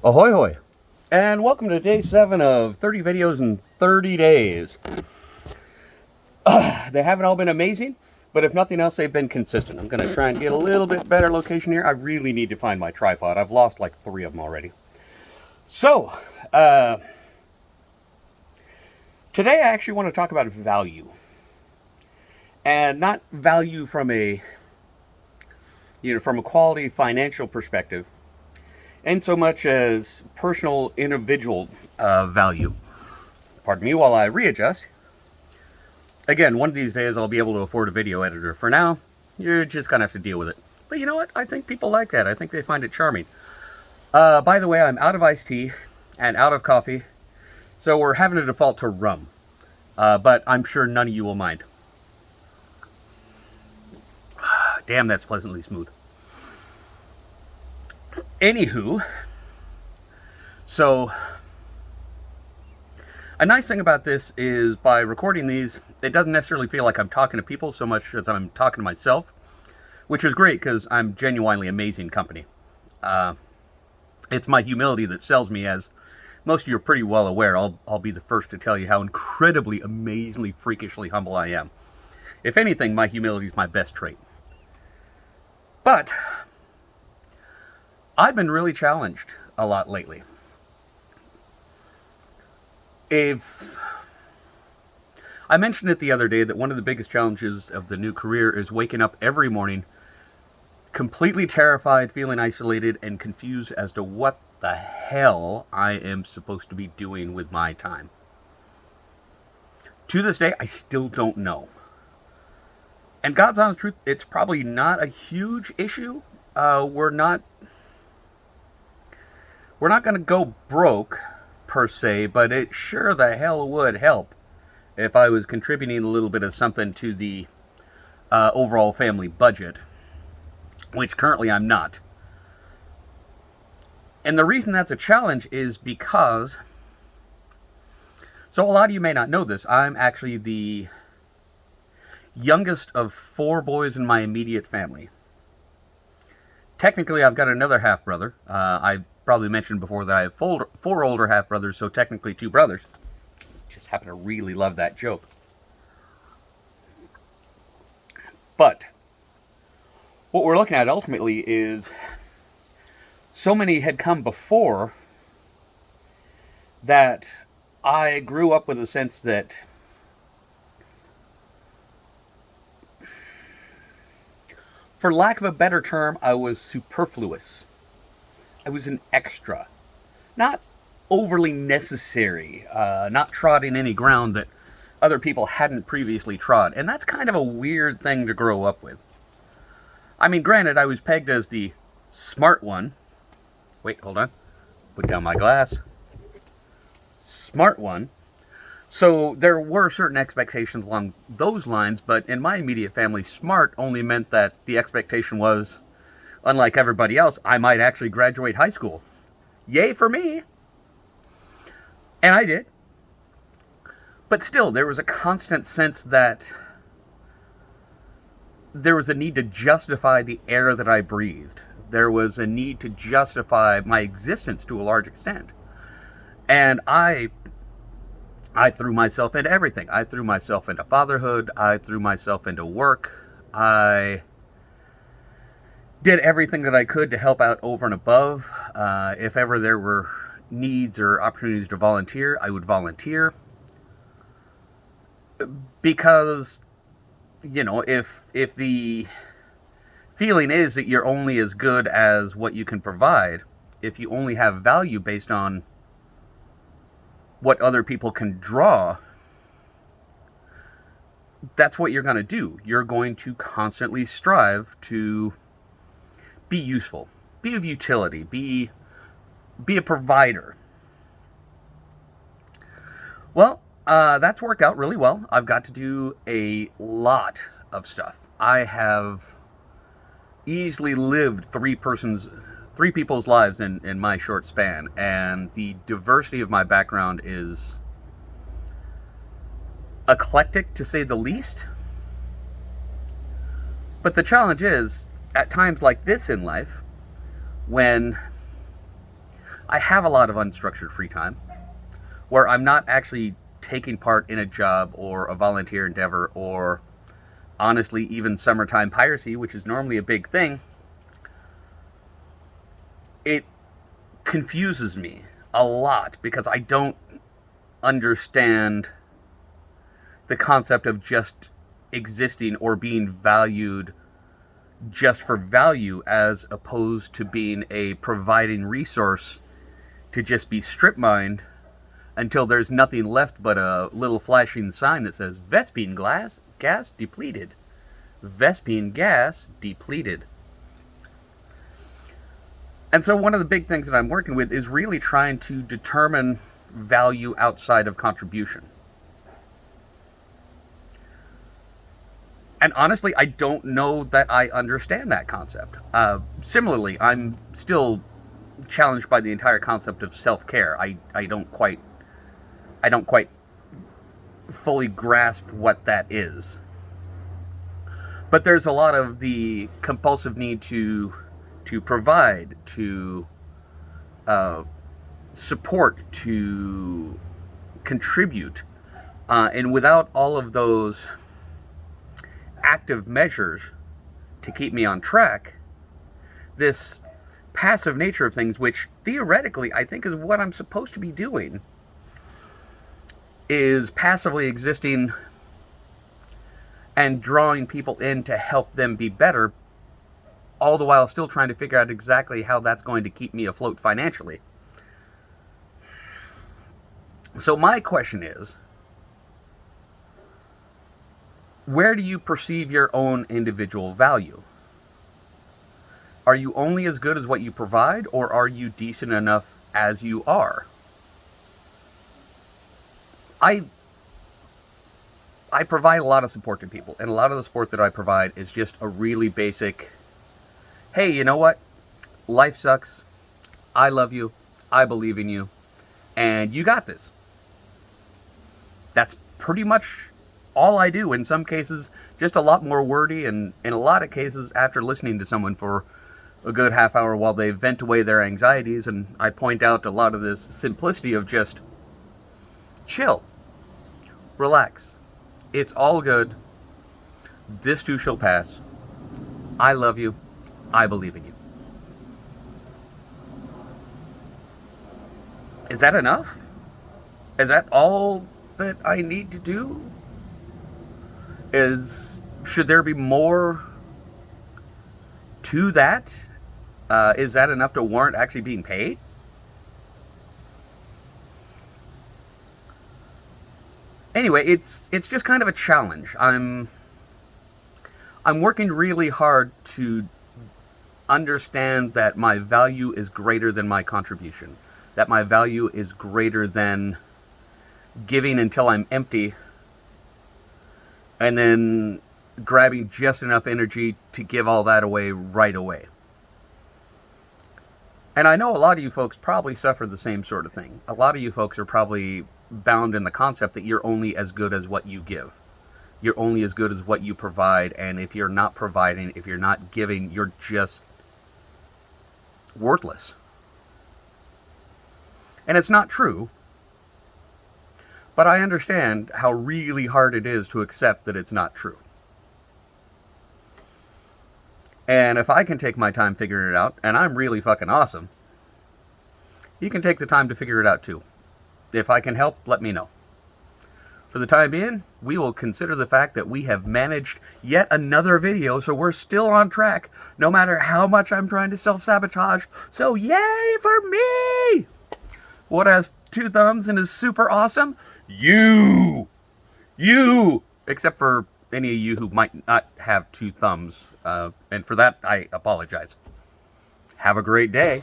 Ahoy hoy! And welcome to day 7 of 30 videos in 30 days. They haven't all been amazing, but if nothing else, they've been consistent. I'm going to try and get a little bit better location here. I really need to find my tripod. I've lost like 3 of them already. So, today I actually want to talk about value. And not value from a quality financial perspective, and so much as personal individual value. Pardon me while I readjust. Again, one of these days I'll be able to afford a video editor. For now, you're just gonna have to deal with it. But you know what? I think people like that. I think they find it charming. By the way, I'm out of iced tea and out of coffee, so we're having to default to rum. But I'm sure none of you will mind. Damn, that's pleasantly smooth. Anywho, so a nice thing about this is by recording these, it doesn't necessarily feel like I'm talking to people so much as I'm talking to myself, which is great because I'm genuinely amazing company. It's my humility that sells me, as most of you are pretty well aware. I'll be the first to tell you how incredibly, amazingly, freakishly humble I am. If anything, my humility is my best trait. But I've been really challenged a lot lately. I mentioned it the other day that one of the biggest challenges of the new career is waking up every morning completely terrified, feeling isolated, and confused as to what the hell I am supposed to be doing with my time. To this day, I still don't know. And God's honest truth, it's probably not a huge issue. We're not going to go broke, per se, but it sure the hell would help if I was contributing a little bit of something to the overall family budget, which currently I'm not. And the reason that's a challenge is because, so a lot of you may not know this, I'm actually the youngest of 4 boys in my immediate family. Technically, I've got another half-brother. I probably mentioned before that I have 4 older half-brothers, so technically 2 brothers. Just happen to really love that joke. But what we're looking at ultimately is so many had come before that I grew up with a sense that for lack of a better term, I was superfluous. I was an extra. Not overly necessary, not trotting any ground that other people hadn't previously trod. And that's kind of a weird thing to grow up with. I mean, granted, I was pegged as the smart one. Wait, hold on. Put down my glass. Smart one. So there were certain expectations along those lines, but in my immediate family, smart only meant that the expectation was, unlike everybody else, I might actually graduate high school. Yay for me! And I did. But still, there was a constant sense that there was a need to justify the air that I breathed. There was a need to justify my existence to a large extent. And I threw myself into everything. I threw myself into fatherhood. I threw myself into work. I did everything that I could to help out over and above. If ever there were needs or opportunities to volunteer, I would volunteer. Because, if the feeling is that you're only as good as what you can provide, if you only have value based on what other people can draw, that's what you're going to do. You're going to constantly strive to be useful, be of utility, be a provider. Well, that's worked out really well. I've got to do a lot of stuff. I have easily lived 3 people's lives in my short span, and the diversity of my background is eclectic, to say the least. But the challenge is, at times like this in life, when I have a lot of unstructured free time where I'm not actually taking part in a job or a volunteer endeavor or honestly even summertime piracy, which is normally a big thing. It confuses me a lot because I don't understand the concept of just existing or being valued just for value as opposed to being a providing resource to just be strip mined until there's nothing left but a little flashing sign that says Vespene gas depleted. Vespene gas depleted. And so one of the big things that I'm working with is really trying to determine value outside of contribution. And honestly, I don't know that I understand that concept. Similarly, I'm still challenged by the entire concept of self-care. I don't quite fully grasp what that is. But there's a lot of the compulsive need to provide, to support, to contribute. And without all of those active measures to keep me on track, this passive nature of things, which theoretically I think is what I'm supposed to be doing, is passively existing and drawing people in to help them be better, all the while still trying to figure out exactly how that's going to keep me afloat financially. So my question is, where do you perceive your own individual value? Are you only as good as what you provide, or are you decent enough as you are? I provide a lot of support to people, and a lot of the support that I provide is just a really basic, hey, you know what? Life sucks. I love you. I believe in you. And you got this. That's pretty much all I do. In some cases, just a lot more wordy, and in a lot of cases, after listening to someone for a good half hour while they vent away their anxieties, and I point out a lot of this simplicity of just chill, relax. It's all good. This too shall pass. I love you. I believe in you. Is that enough? Is that all that I need to do? Should there be more to that? Is that enough to warrant actually being paid? Anyway, it's just kind of a challenge. I'm working really hard to understand that my value is greater than my contribution. That my value is greater than giving until I'm empty and then grabbing just enough energy to give all that away right away. And I know a lot of you folks probably suffer the same sort of thing. A lot of you folks are probably bound in the concept that you're only as good as what you give. You're only as good as what you provide, and if you're not providing, if you're not giving, you're just worthless. And it's not true, but I understand how really hard it is to accept that it's not true. And if I can take my time figuring it out, and I'm really fucking awesome, you can take the time to figure it out too. If I can help, let me know. For the time being, we will consider the fact that we have managed yet another video, so we're still on track, no matter how much I'm trying to self-sabotage. So yay for me! What has 2 thumbs and is super awesome? You! Except for any of you who might not have 2 thumbs. And for that, I apologize. Have a great day.